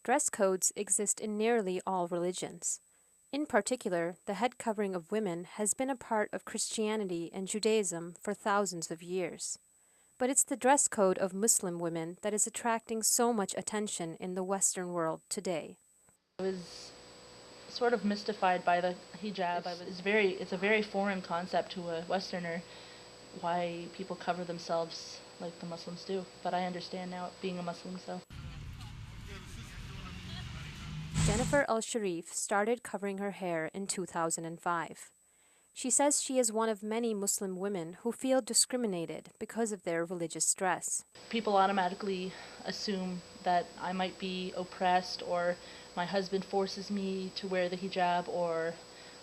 Dress codes exist in nearly all religions. In particular, the head covering of women has been a part of Christianity and Judaism for thousands of years. But it's the dress code of Muslim women that is attracting so much attention in the Western world today. I was sort of mystified by the hijab. It's a very foreign concept to a Westerner why people cover themselves like the Muslims do. But I understand now, being a Muslim, so. Jennifer Al-Sharif started covering her hair in 2005. She says she is one of many Muslim women who feel discriminated because of their religious dress. People automatically assume that I might be oppressed, or my husband forces me to wear the hijab, or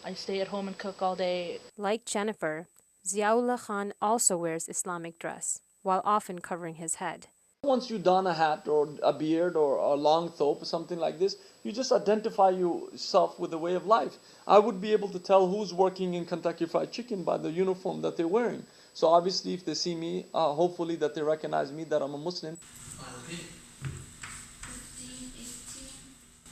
I stay at home and cook all day. Like Jennifer, Ziaullah Khan also wears Islamic dress, while often covering his head. Once you don a hat or a beard or a long thope or something like this, you just identify yourself with the way of life. I would be able to tell who's working in Kentucky Fried Chicken by the uniform that they're wearing. So obviously if they see me, hopefully that they recognize me, that I'm a Muslim.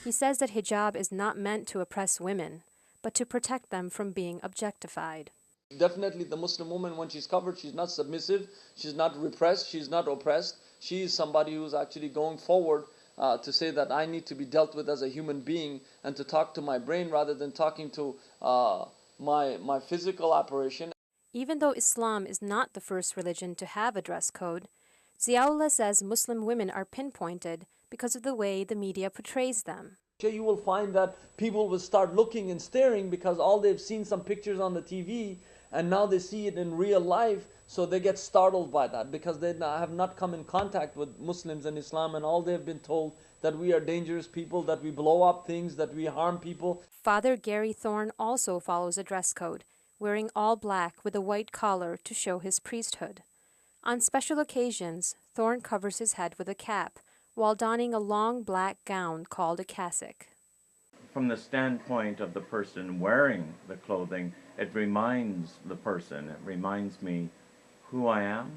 He says that hijab is not meant to oppress women, but to protect them from being objectified. Definitely the Muslim woman, when she's covered, she's not submissive, she's not repressed, she's not oppressed. She is somebody who's actually going forward to say that I need to be dealt with as a human being and to talk to my brain rather than talking to my physical apparition. Even though Islam is not the first religion to have a dress code, Ziaullah says Muslim women are pinpointed because of the way the media portrays them. You will find that people will start looking and staring because all they've seen some pictures on the TV and now they see it in real life, so they get startled by that because they have not come in contact with Muslims and Islam, and all they've been told that we are dangerous people, that we blow up things, that we harm people. Father Gary Thorne also follows a dress code, wearing all black with a white collar to show his priesthood. On special occasions, Thorne covers his head with a cap, while donning a long black gown called a cassock. From the standpoint of the person wearing the clothing, it reminds the person, it reminds me who I am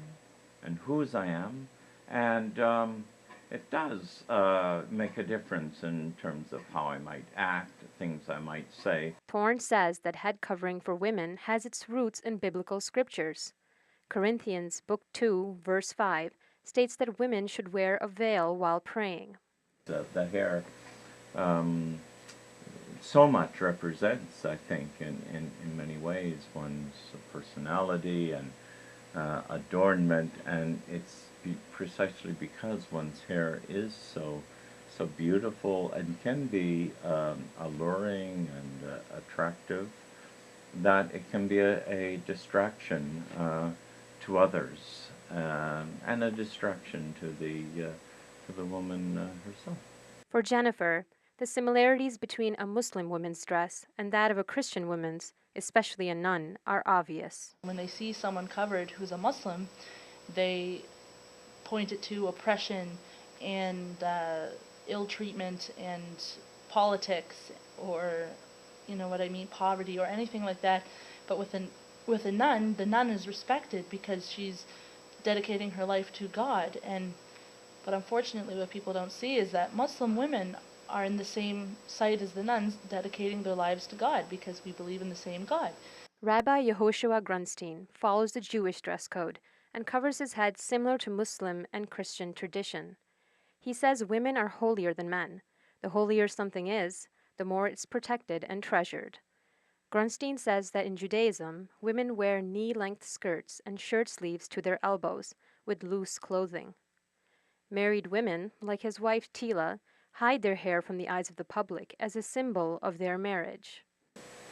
and whose I am, and it does make a difference in terms of how I might act, things I might say. Thorne says that head covering for women has its roots in biblical scriptures. Corinthians Book 2, verse 5 states that women should wear a veil while praying. The hair so much represents, I think, in many ways, one's personality and adornment, and it's precisely because one's hair is so beautiful and can be alluring and attractive, that it can be a distraction to others, and a distraction to the woman herself. For Jennifer, the similarities between a Muslim woman's dress and that of a Christian woman's, especially a nun, are obvious. When they see someone covered who's a Muslim, they point it to oppression and ill treatment and politics, or, you know what I mean, poverty or anything like that. But with a nun, the nun is respected because she's dedicating her life to God. But unfortunately, what people don't see is that Muslim women are in the same site as the nuns, dedicating their lives to God because we believe in the same God. Rabbi Yehoshua Grunstein follows the Jewish dress code and covers his head similar to Muslim and Christian tradition. He says women are holier than men. The holier something is, the more it's protected and treasured. Grunstein says that in Judaism, women wear knee-length skirts and shirt sleeves to their elbows with loose clothing. Married women, like his wife Tila, hide their hair from the eyes of the public as a symbol of their marriage.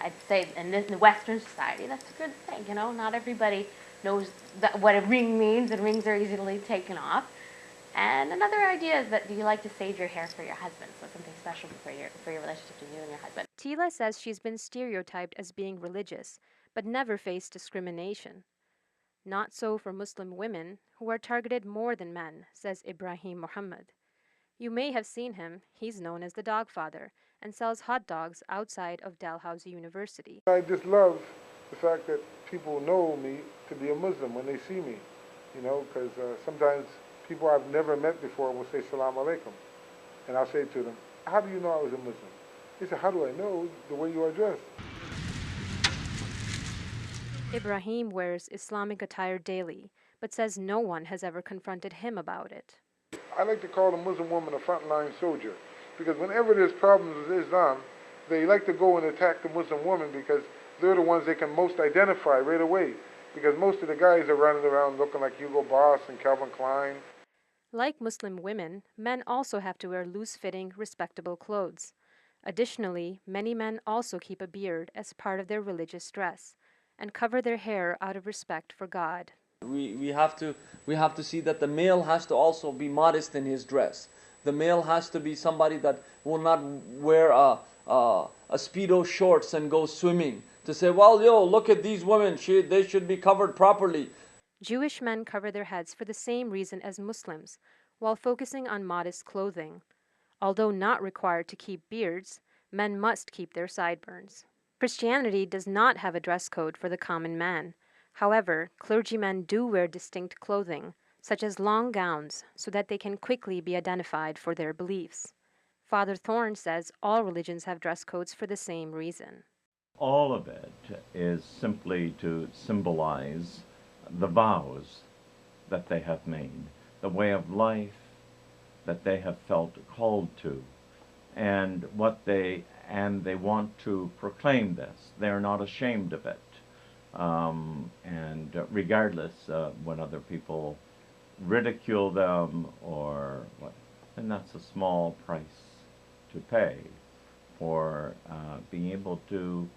I'd say in the Western society, that's a good thing, you know. Not everybody knows what a ring means, and rings are easily taken off. And another idea is that, do you like to save your hair for your husband? So something special for your relationship between you and your husband. Tila says she's been stereotyped as being religious, but never faced discrimination. Not so for Muslim women, who are targeted more than men, says Ibrahim Muhammad. You may have seen him. He's known as the Dog Father and sells hot dogs outside of Dalhousie University. I just love the fact that people know me to be a Muslim when they see me, you know, because sometimes people I've never met before will say Salam Alaikum. And I'll say to them, how do you know I was a Muslim? He said, how do I know? The way you are dressed. Ibrahim wears Islamic attire daily, but says no one has ever confronted him about it. I like to call the Muslim woman a frontline soldier because whenever there's problems with Islam, they like to go and attack the Muslim woman because they're the ones they can most identify right away. Because most of the guys are running around looking like Hugo Boss and Calvin Klein. Like Muslim women, men also have to wear loose-fitting, respectable clothes. Additionally, many men also keep a beard as part of their religious dress and cover their hair out of respect for God. We have to see that the male has to also be modest in his dress. The male has to be somebody that will not wear a speedo shorts and go swimming to say, well, yo, look at these women, they should be covered properly. Jewish men cover their heads for the same reason as Muslims, while focusing on modest clothing. Although not required to keep beards, men must keep their sideburns. Christianity does not have a dress code for the common man. However, clergymen do wear distinct clothing, such as long gowns, so that they can quickly be identified for their beliefs. Father Thorne says all religions have dress codes for the same reason. All of it is simply to symbolize the vows that they have made, the way of life that they have felt called to, and they want to proclaim this. They're not ashamed of it, and regardless when other people ridicule them or what, and that's a small price to pay for being able to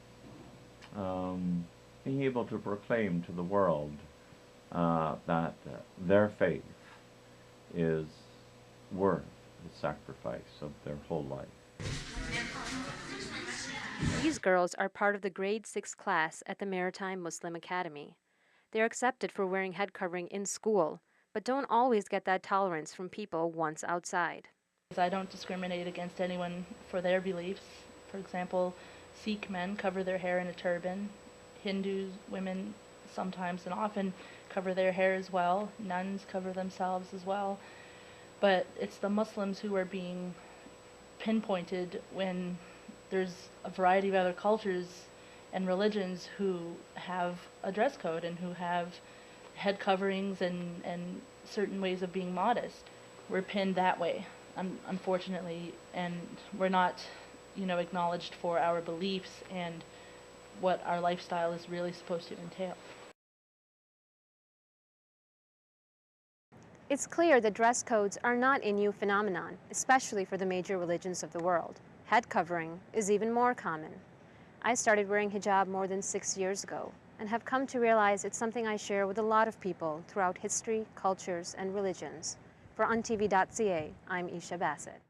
proclaim to the world that their faith is worth the sacrifice of their whole life. These girls are part of the grade 6 class at the Maritime Muslim Academy. They are accepted for wearing head covering in school, but don't always get that tolerance from people once outside. I don't discriminate against anyone for their beliefs. For example, Sikh men cover their hair in a turban. Hindu women sometimes and often cover their hair as well. Nuns cover themselves as well. But it's the Muslims who are being pinpointed when there's a variety of other cultures and religions who have a dress code and who have head coverings and certain ways of being modest. We're pinned that way, unfortunately, and we're not, acknowledged for our beliefs and what our lifestyle is really supposed to entail. It's clear that dress codes are not a new phenomenon, especially for the major religions of the world. Head covering is even more common. I started wearing hijab more than 6 years ago and have come to realize it's something I share with a lot of people throughout history, cultures, and religions. For untv.ca, I'm Isha Bassett.